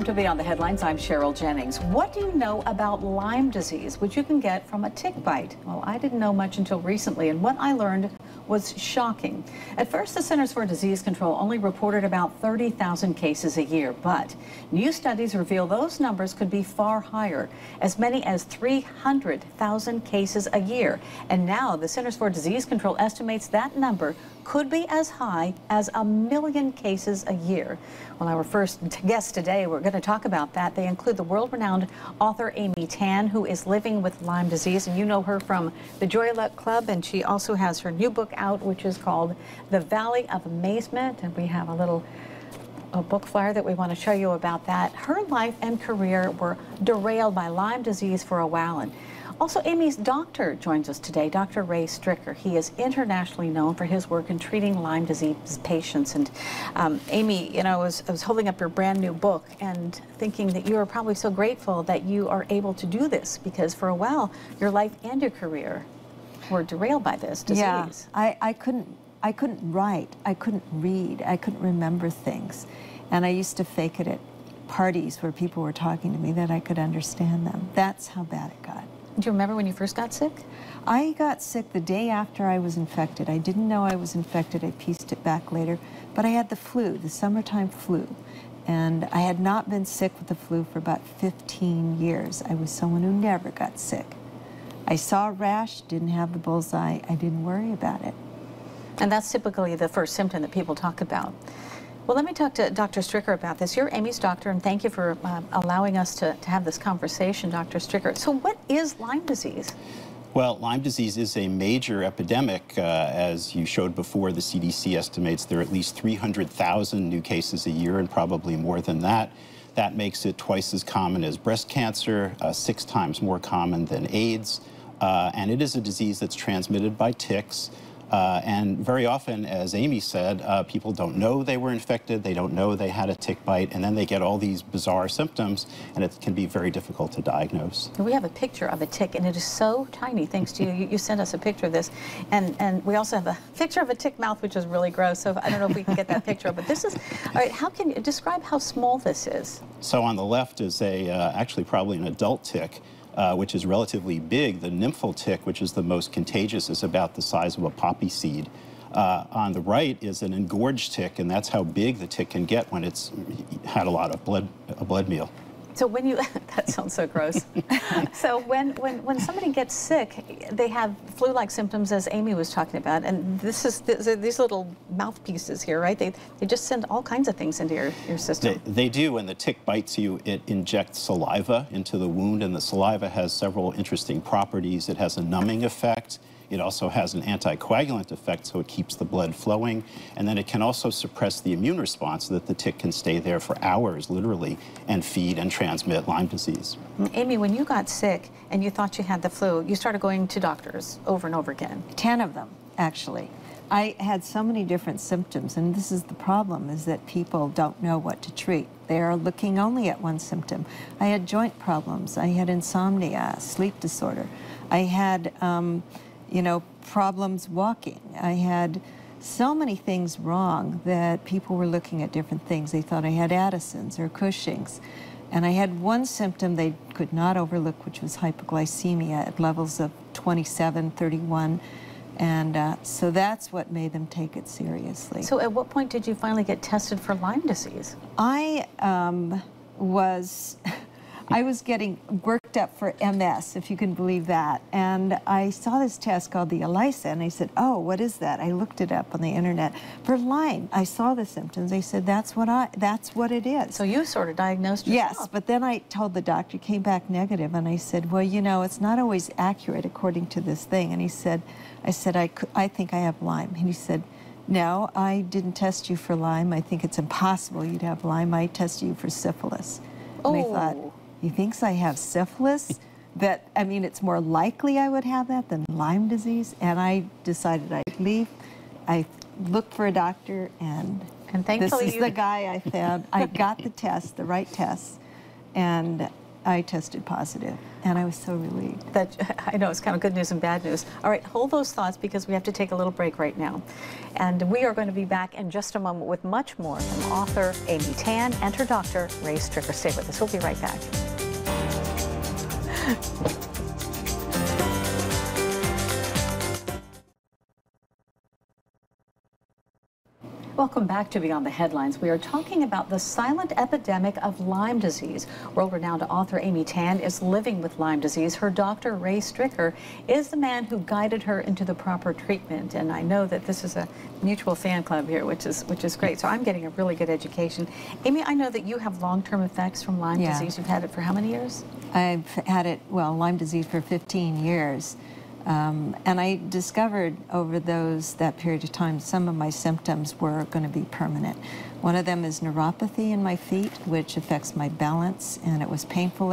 Welcome to Beyond the Headlines. I'm Cheryl Jennings. What do you know about Lyme disease, which you can get from a tick bite? Well, I didn't know much until recently, and what I learned was shocking. At first, the Centers for Disease Control only reported about 30,000 cases a year, but new studies reveal those numbers could be far higher, as many as 300,000 cases a year. And now the Centers for Disease Control estimates that number could be as high as 1 million cases a year. Well, our first guest today, we're going to talk about that. They include the world-renowned author Amy Tan, who is living with Lyme disease, and you know her from the Joy Luck Club, and she also has her new book out, which is called The Valley of Amazement, and we have a book flyer that we want to show you about that. Her life and career were derailed by Lyme disease for a while, and also, Amy's doctor joins us today, Dr. Ray Stricker. He is internationally known for his work in treating Lyme disease patients. And Amy, you know, I was holding up your brand new book and thinking that you are probably so grateful that you are able to do this, because for a while, your life and your career were derailed by this disease. Yeah, I couldn't write, I couldn't read, I couldn't remember things. And I used to fake it at parties where people were talking to me that I could understand them. That's how bad it got. Do you remember when you first got sick? I got sick the day after I was infected. I didn't know I was infected. I pieced it back later. But I had the flu, the summertime flu. And I had not been sick with the flu for about 15 years. I was someone who never got sick. I saw a rash, didn't have the bullseye. I didn't worry about it. And that's typically the first symptom that people talk about. Well, let me talk to Dr. Stricker about this. You're Amy's doctor, and thank you for allowing us to have this conversation, Dr. Stricker. So what is Lyme disease? Well, Lyme disease is a major epidemic. As you showed before, the CDC estimates there are at least 300,000 new cases a year, and probably more than that. That makes it twice as common as breast cancer, 6 times more common than AIDS. And it is a disease that's transmitted by ticks. And very often, as Amy said, people don't know they were infected, they don't know they had a tick bite, and then they get all these bizarre symptoms, and it can be very difficult to diagnose. We have a picture of a tick, and it is so tiny, thanks to you. You sent us a picture of this, and we also have a picture of a tick mouth, which is really gross, so I don't know if we can get that picture, but this is, all right, how can you describe how small this is? So on the left is actually probably an adult tick, which is relatively big. The nymphal tick, which is the most contagious, is about the size of a poppy seed. On the right is an engorged tick, and that's how big the tick can get when it's had a lot of blood meal. So when you, that sounds so gross. So when somebody gets sick, they have flu-like symptoms, as Amy was talking about, and these little mouthpieces here, right? They just send all kinds of things into your system. They do. When the tick bites you, it injects saliva into the wound, and the saliva has several interesting properties. It has a numbing effect. It also has an anticoagulant effect, so it keeps the blood flowing. And then it can also suppress the immune response so that the tick can stay there for hours, literally, and feed and transmit Lyme disease. Amy, when you got sick and you thought you had the flu, you started going to doctors over and over again. 10 of them, actually. I had so many different symptoms, and this is the problem, is that people don't know what to treat. They are looking only at one symptom. I had joint problems. I had insomnia, sleep disorder. I had you know, problems walking. I had so many things wrong that people were looking at different things. They thought I had Addison's or Cushing's. And I had one symptom they could not overlook, which was hypoglycemia at levels of 27, 31. And so that's what made them take it seriously. So at what point did you finally get tested for Lyme disease? I was getting worked up for MS, if you can believe that. And I saw this test called the ELISA, and I said, oh, what is that? I looked it up on the internet. For Lyme, I saw the symptoms. They said, that's what it is. So you sort of diagnosed yourself. Yes, but then I told the doctor, came back negative, and I said, well, you know, it's not always accurate according to this thing. And he said, I think I have Lyme. And he said, no, I didn't test you for Lyme. I think it's impossible you'd have Lyme. I tested you for syphilis. And I thought, he thinks I have syphilis? That, I mean, it's more likely I would have that than Lyme disease. And I decided I'd leave. I looked for a doctor, and thankfully this is the guy I found. I got the test, the right test, and I tested positive, and I was so relieved. I know, it's kind of good news and bad news. All right, hold those thoughts because we have to take a little break right now. And we are going to be back in just a moment with much more from author Amy Tan and her doctor, Ray Stricker. Stay with us. We'll be right back. Welcome back to Beyond the Headlines. We are talking about the silent epidemic of Lyme disease. World-renowned author Amy Tan is living with Lyme disease. Her doctor, Ray Stricker, is the man who guided her into the proper treatment. And I know that this is a mutual fan club here, which is great. So I'm getting a really good education. Amy, I know that you have long-term effects from Lyme disease. You've had it for how many years? I've had it, well, Lyme disease for 15 years. And I discovered over that period of time, some of my symptoms were going to be permanent. One of them is neuropathy in my feet, which affects my balance, and it was painful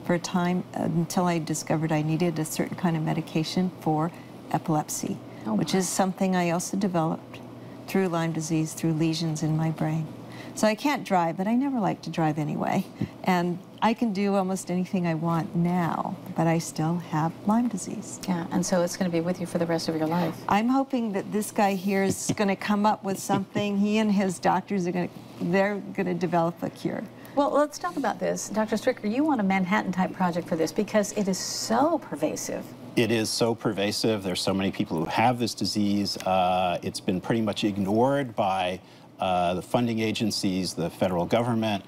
for a time until I discovered I needed a certain kind of medication for epilepsy, which is something I also developed through Lyme disease, through lesions in my brain. So I can't drive, but I never like to drive anyway. And I can do almost anything I want now, but I still have Lyme disease. Yeah, and so it's going to be with you for the rest of your life. I'm hoping that this guy here is going to come up with something. He and his doctors are they're going to develop a cure. Well, let's talk about this. Dr. Stricker, you want a Manhattan-type project for this because it is so pervasive. It is so pervasive. There's so many people who have this disease. It's been pretty much ignored by the funding agencies, the federal government.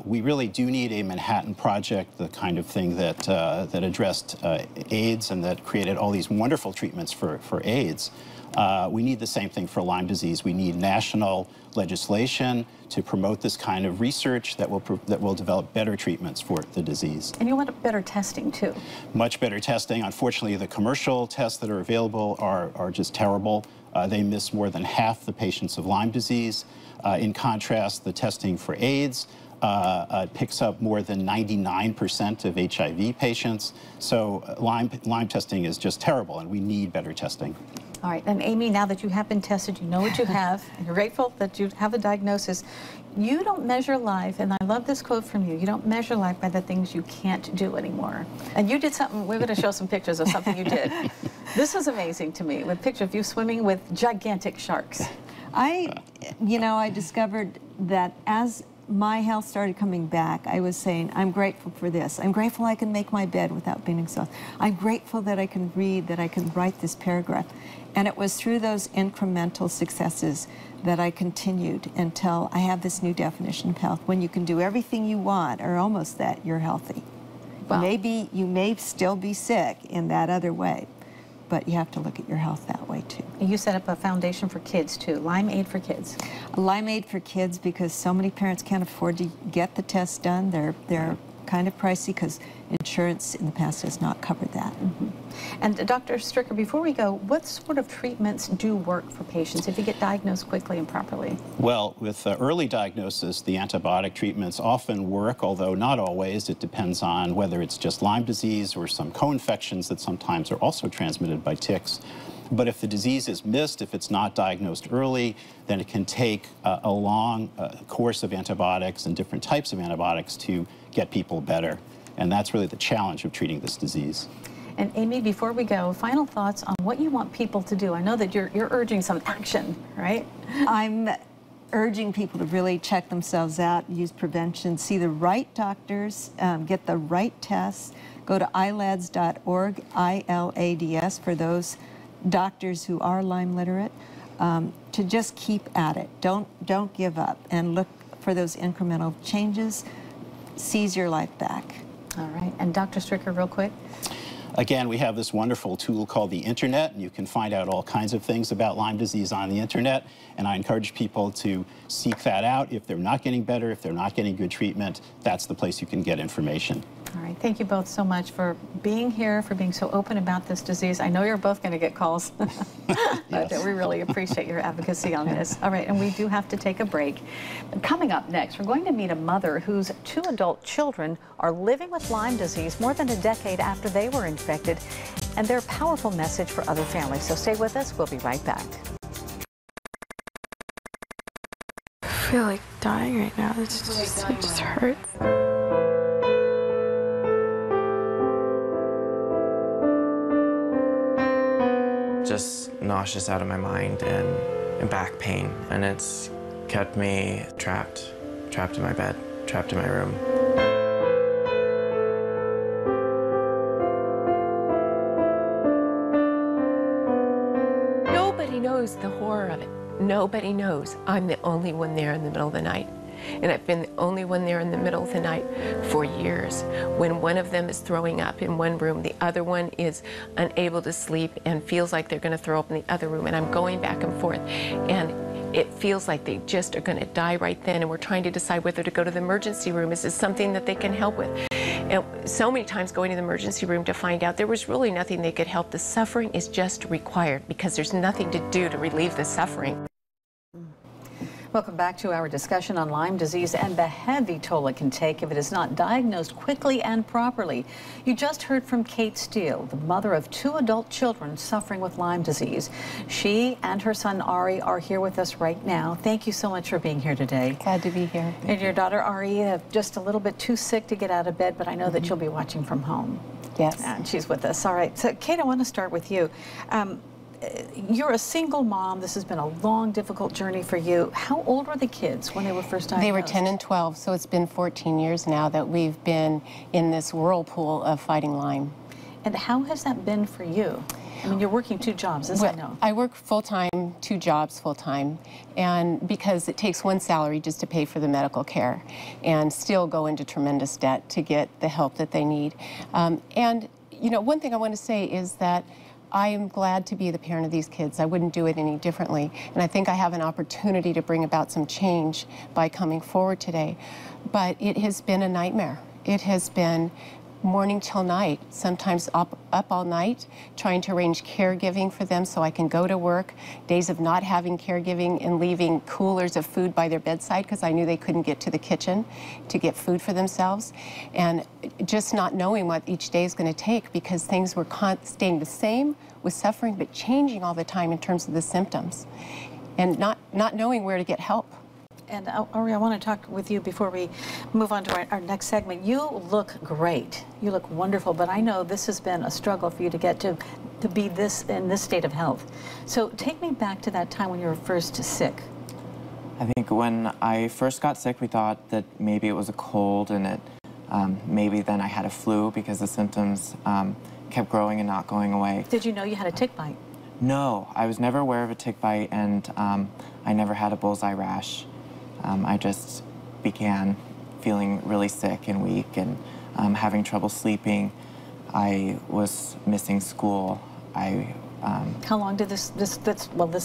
We really do need a Manhattan Project, the kind of thing that addressed AIDS and that created all these wonderful treatments for AIDS. We need the same thing for Lyme disease. We need national legislation to promote this kind of research that will develop better treatments for the disease. And you want better testing, too. Much better testing. Unfortunately, the commercial tests that are available are just terrible. They miss more than half the patients of Lyme disease. In contrast, the testing for AIDS picks up more than 99% of HIV patients. So Lyme testing is just terrible, and we need better testing. All right, and Amy, now that you have been tested, you know what you have, and you're grateful that you have a diagnosis. You don't measure life, and I love this quote from you, you don't measure life by the things you can't do anymore. And you did something, we're going to show some pictures of something you did. This was amazing to me, with a picture of you swimming with gigantic sharks. I discovered that as my health started coming back, I was saying, I'm grateful for this. I'm grateful I can make my bed without being exhausted. I'm grateful that I can read, that I can write this paragraph. And it was through those incremental successes that I continued until I have this new definition of health. When you can do everything you want, or almost that, you're healthy. Wow. Maybe you may still be sick in that other way, but you have to look at your health that way too. You set up a foundation for kids too, Lyme Aid for Kids. Lyme Aid for Kids, because so many parents can't afford to get the tests done. They're kind of pricey because insurance in the past has not covered that. Mm-hmm. And Dr. Stricker, before we go, what sort of treatments do work for patients if you get diagnosed quickly and properly? Well, with early diagnosis, the antibiotic treatments often work, although not always. It depends on whether it's just Lyme disease or some co-infections that sometimes are also transmitted by ticks. But if the disease is missed, if it's not diagnosed early, then it can take a long course of antibiotics and different types of antibiotics to get people better. And that's really the challenge of treating this disease. And Amy, before we go, final thoughts on what you want people to do. I know that you're urging some action, right? I'm urging people to really check themselves out, use prevention, see the right doctors, get the right tests. Go to ilads.org, ILADS, for those doctors who are Lyme literate, to just keep at it. Don't give up, and look for those incremental changes. Seize your life back. All right, and Dr. Stricker, real quick. Again, we have this wonderful tool called the internet, and you can find out all kinds of things about Lyme disease on the internet, and I encourage people to seek that out. If they're not getting better, if they're not getting good treatment, that's the place you can get information. All right, thank you both so much for being here, for being so open about this disease. I know you're both going to get calls, but we really appreciate your advocacy on this. All right, and we do have to take a break. Coming up next, we're going to meet a mother whose 2 adult children are living with Lyme disease more than a decade after they were infected, and their powerful message for other families. So stay with us. We'll be right back. I feel like dying right now. It just hurts. nauseous out of my mind and back pain, and it's kept me trapped in my bed, trapped in my room. Nobody knows the horror of it. Nobody knows. I'm the only one there in the middle of the night. And I've been the only one there in the middle of the night for years. When one of them is throwing up in one room, the other one is unable to sleep and feels like they're going to throw up in the other room, and I'm going back and forth. And it feels like they just are going to die right then, and we're trying to decide whether to go to the emergency room. Is this something that they can help with? And so many times going to the emergency room to find out there was really nothing they could help. The suffering is just required because there's nothing to do to relieve the suffering. Welcome back to our discussion on Lyme disease and the heavy toll it can take if it is not diagnosed quickly and properly. You just heard from Kate Steele, the mother of 2 adult children suffering with Lyme disease. She and her son Ari are here with us right now. Thank you so much for being here today. Glad to be here. And your daughter Ari, just a little bit too sick to get out of bed, but I know that you'll be watching from home. Yes. And she's with us. All right. So Kate, I want to start with you. You're a single mom. This has been a long, difficult journey for you. How old were the kids when they were first diagnosed? They were 10 and 12, so it's been 14 years now that we've been in this whirlpool of fighting Lyme. And how has that been for you? I mean, you're working 2 jobs, as I know. I work full-time, 2 jobs full-time, and because it takes 1 salary just to pay for the medical care and still go into tremendous debt to get the help that they need. And, you know, one thing I want to say is that I am glad to be the parent of these kids. I wouldn't do it any differently. And I think I have an opportunity to bring about some change by coming forward today. But it has been a nightmare. It has been morning till night, sometimes up all night, trying to arrange caregiving for them so I can go to work, days of not having caregiving and leaving coolers of food by their bedside because I knew they couldn't get to the kitchen to get food for themselves, and just not knowing what each day is going to take because things were staying the same with suffering but changing all the time in terms of the symptoms and not knowing where to get help. And Ari, I want to talk with you before we move on to our next segment. You look great. You look wonderful, but I know this has been a struggle for you to get to be in this state of health. So take me back to that time when you were first sick. I think when I first got sick, we thought that maybe it was a cold and it maybe then I had a flu because the symptoms kept growing and not going away. Did you know you had a tick bite? No, I was never aware of a tick bite, and I never had a bullseye rash. I just began feeling really sick and weak and having trouble sleeping. I was missing school. How long did this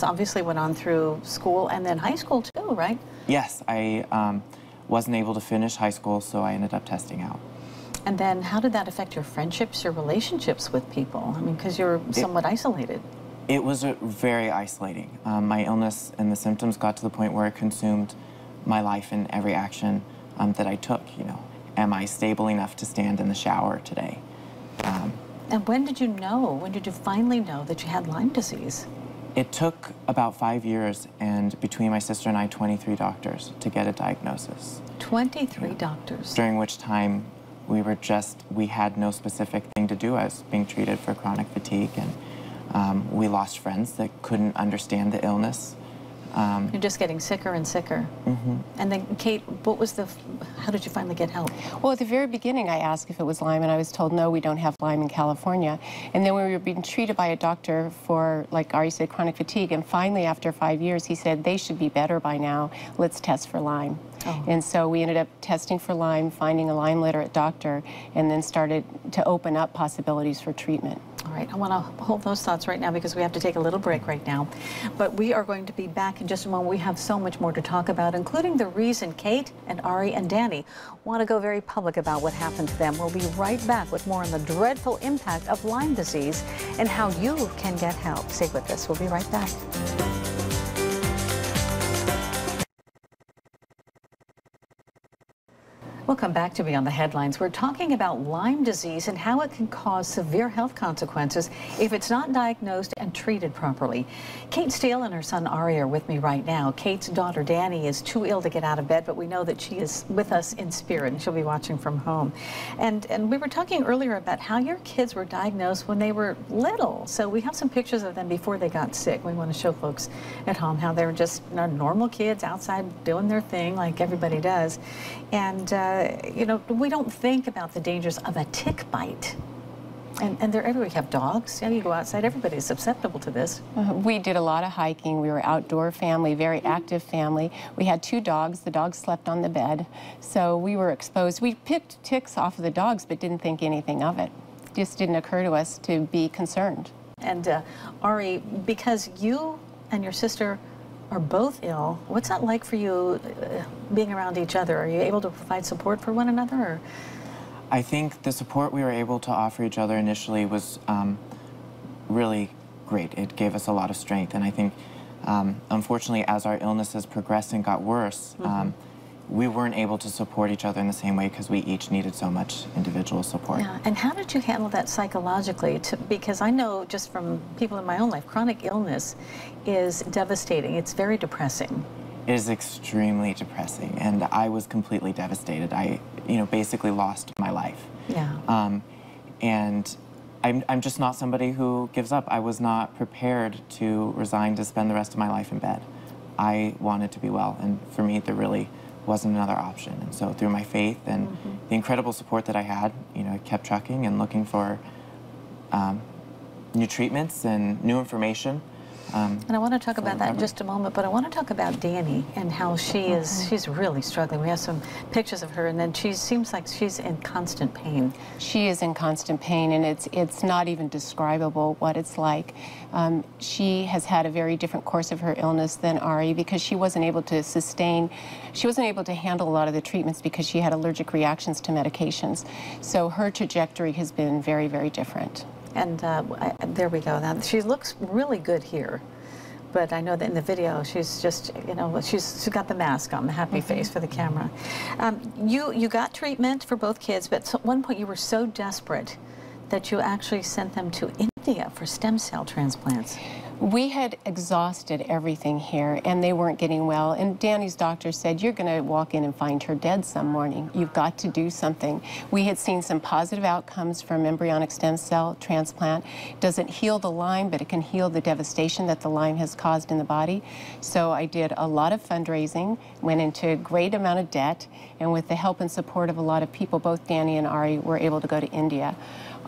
obviously went on through school and then high school too, right? Yes, I wasn't able to finish high school, so I ended up testing out. And then how did that affect your friendships, your relationships with people? I mean, because you're somewhat isolated. It was very isolating. My illness and the symptoms got to the point where it consumed my life and every action that I took. You know, am I stable enough to stand in the shower today? And when did you know? When did you finally know that you had Lyme disease? It took about 5 years, and between my sister and I, 23 doctors to get a diagnosis. 23 doctors. During which time we had no specific thing to do. I was being treated for chronic fatigue, and we lost friends that couldn't understand the illness. You're just getting sicker and sicker. Mm-hmm. And then, Kate, how did you finally get help? Well, at the very beginning, I asked if it was Lyme, and I was told, no, we don't have Lyme in California. And then we were being treated by a doctor for, like Ari said, chronic fatigue. And finally, after 5 years, he said, they should be better by now. Let's test for Lyme. Oh. And so we ended up testing for Lyme, finding a Lyme literate doctor, and then started to open up possibilities for treatment. All right, I want to hold those thoughts right now because we have to take a little break right now. But we are going to be back in just a moment. We have so much more to talk about, including the reason Kate and Ari and Danny want to go very public about what happened to them. We'll be right back with more on the dreadful impact of Lyme disease and how you can get help. Stay with us. We'll be right back. Welcome back to Beyond the Headlines. We're talking about Lyme disease and how it can cause severe health consequences if it's not diagnosed and treated properly. Kate Steele and her son Ari are with me right now. Kate's daughter Danny is too ill to get out of bed, but we know that she is with us in spirit and she'll be watching from home. And we were talking earlier about how your kids were diagnosed when they were little. So we have some pictures of them before they got sick. We want to show folks at home how they were just normal kids outside doing their thing like everybody does. And you know, we don't think about the dangers of a tick bite. And they're everywhere. You have dogs, you go outside, everybody's susceptible to this. We did a lot of hiking. We were outdoor family, very active family. We had 2 dogs. The dogs slept on the bed. So we were exposed. We picked ticks off of the dogs, but didn't think anything of it. It just didn't occur to us to be concerned. And Ari, because you and your sister are both ill, what's that like for you being around each other? Are you able to provide support for one another? Or? I think the support we were able to offer each other initially was really great. It gave us a lot of strength, and I think unfortunately as our illnesses progressed and got worse, we weren't able to support each other in the same way because we each needed so much individual support. Yeah, and how did you handle that psychologically? Because I know just from people in my own life, chronic illness is devastating. It's very depressing. It is extremely depressing, and I was completely devastated. I, basically lost my life. Yeah. And I'm just not somebody who gives up. I was not prepared to resign to spend the rest of my life in bed. I wanted to be well, and for me, there really wasn't another option. And so through my faith and the incredible support that I had, I kept trucking and looking for new treatments and new information. And I want to talk about that in just a moment, but I want to talk about Danny and how she's really struggling. We have some pictures of her, and then she seems like she's in constant pain. She is in constant pain, and it's not even describable what it's like. She has had a very different course of her illness than Ari because she wasn't able to handle a lot of the treatments because she had allergic reactions to medications. So her trajectory has been very, very different. And there we go. Now, she looks really good here. But I know that in the video, she's just, she's got the mask on, the happy face for the camera. You got treatment for both kids, but at one point you were so desperate that you actually sent them to India for stem cell transplants. We had exhausted everything here, and they weren't getting well. And Danny's doctor said, you're going to walk in and find her dead some morning. You've got to do something. We had seen some positive outcomes from embryonic stem cell transplant. It doesn't heal the Lyme, but it can heal the devastation that the Lyme has caused in the body. So I did a lot of fundraising, went into a great amount of debt, and with the help and support of a lot of people, both Danny and Ari were able to go to India.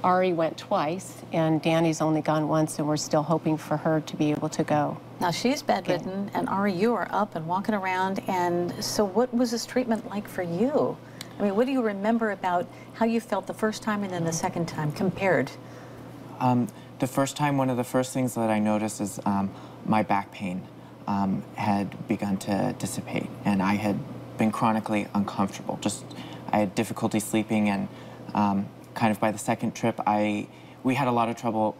Ari went twice, and Danny's only gone once, and we're still hoping for her to be able to go. Now, she's bedridden, and Ari, you are up and walking around, and so what was this treatment like for you? I mean, what do you remember about how you felt the first time and then the second time compared? The first time, one of the first things that I noticed is my back pain had begun to dissipate, and I had been chronically uncomfortable. I had difficulty sleeping, and kind of by the second trip, I had a lot of trouble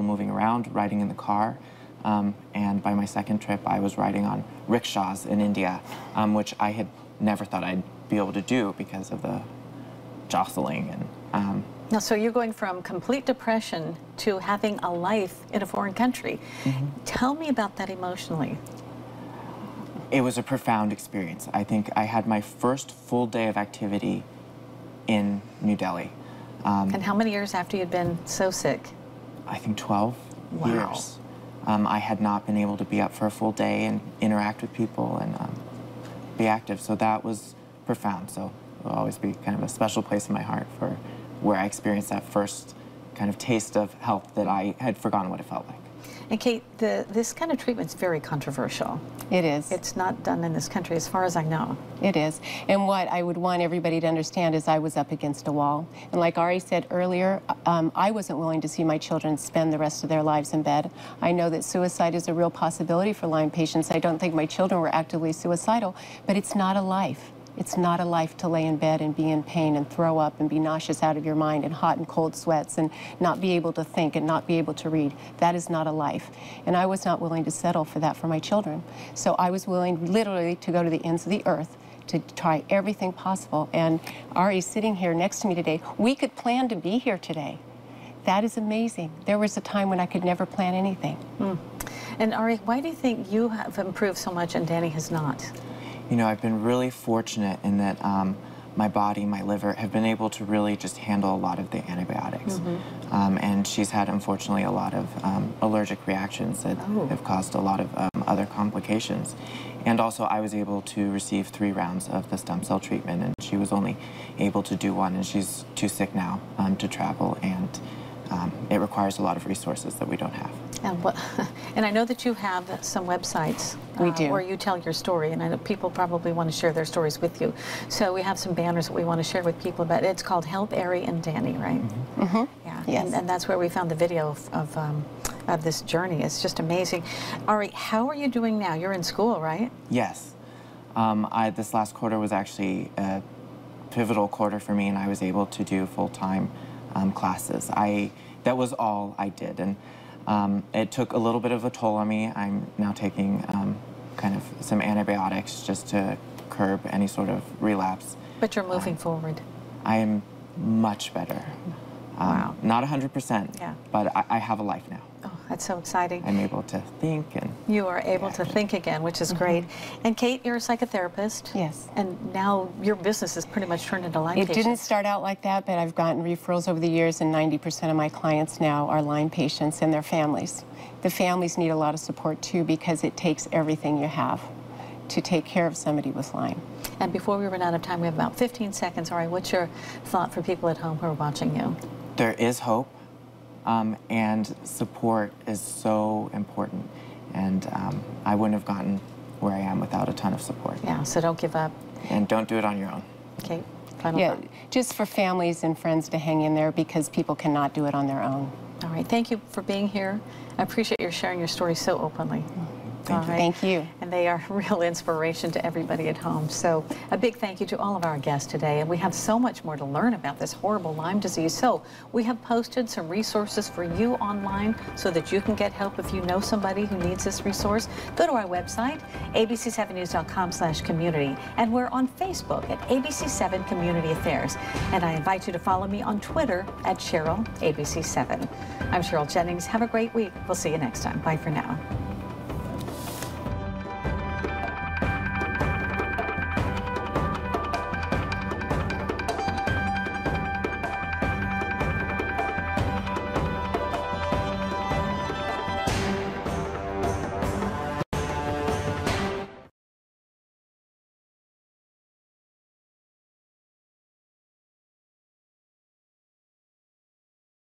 moving around, riding in the car, and by my second trip, I was riding on rickshaws in India, which I had never thought I'd be able to do because of the jostling. And now, so you're going from complete depression to having a life in a foreign country. Tell me about that emotionally. It was a profound experience. I think I had my first full day of activity in New Delhi. And how many years after you'd been so sick? I think 12 years. I had not been able to be up for a full day and interact with people and be active, so that was profound. So it'll always be kind of a special place in my heart for where I experienced that first kind of taste of health that I had forgotten what it felt like. And Kate, this kind of treatment's very controversial. It is. It's not done in this country, as far as I know. It is. And what I would want everybody to understand is I was up against a wall. And like Ari said earlier, I wasn't willing to see my children spend the rest of their lives in bed. I know that suicide is a real possibility for Lyme patients. I don't think my children were actively suicidal, but it's not a life. It's not a life to lay in bed and be in pain and throw up and be nauseous out of your mind and hot and cold sweats and not be able to think and not be able to read. That is not a life. And I was not willing to settle for that for my children. So I was willing literally to go to the ends of the earth to try everything possible. And Ari's sitting here next to me today. We could plan to be here today. That is amazing. There was a time when I could never plan anything. And Ari, why do you think you have improved so much and Danny has not? You know, I've been really fortunate in that my body, my liver, have been able to really just handle a lot of the antibiotics. And she's had, unfortunately, a lot of allergic reactions that have caused a lot of other complications. And also, I was able to receive 3 rounds of the stem cell treatment, and she was only able to do 1, and she's too sick now to travel, and it requires a lot of resources that we don't have. And I know that you have some websites We do. where you tell your story, and I know people probably want to share their stories with you. So we have some banners that we want to share with people about. It's called Help Ari and Danny, right? Yeah. Yes. And that's where we found the video of this journey. It's just amazing. Ari, how are you doing now? You're in school, right? Yes. This last quarter was actually a pivotal quarter for me, and I was able to do full-time classes. That was all I did, and it took a little bit of a toll on me. I'm now taking kind of some antibiotics just to curb any sort of relapse. But you're moving forward. I am much better. Wow. Not 100%, Yeah. but I have a life now. Oh, that's so exciting. I'm able to think and... You are able to think again, which is great. And Kate, you're a psychotherapist. Yes. And now your business is pretty much turned into Lyme It patients. didn't start out like that, but I've gotten referrals over the years, and 90% of my clients now are Lyme patients and their families. The families need a lot of support too, because it takes everything you have to take care of somebody with Lyme. And before we run out of time, we have about 15 seconds. All right, what's your thought for people at home who are watching you? There is hope, and support is so important. And I wouldn't have gotten where I am without a ton of support. Yeah, so don't give up. And don't do it on your own. Kate, final Yeah, thought. just for families and friends to hang in there, because people cannot do it on their own. All right, thank you for being here. I appreciate your sharing your story so openly. All right. Thank you. And they are real inspiration to everybody at home. So a big thank you to all of our guests today. And we have so much more to learn about this horrible Lyme disease. So we have posted some resources for you online so that you can get help if you know somebody who needs this resource. Go to our website, abc7news.com/community. And we're on Facebook at ABC7 Community Affairs. And I invite you to follow me on Twitter at CherylABC7. I'm Cheryl Jennings. Have a great week. We'll see you next time. Bye for now.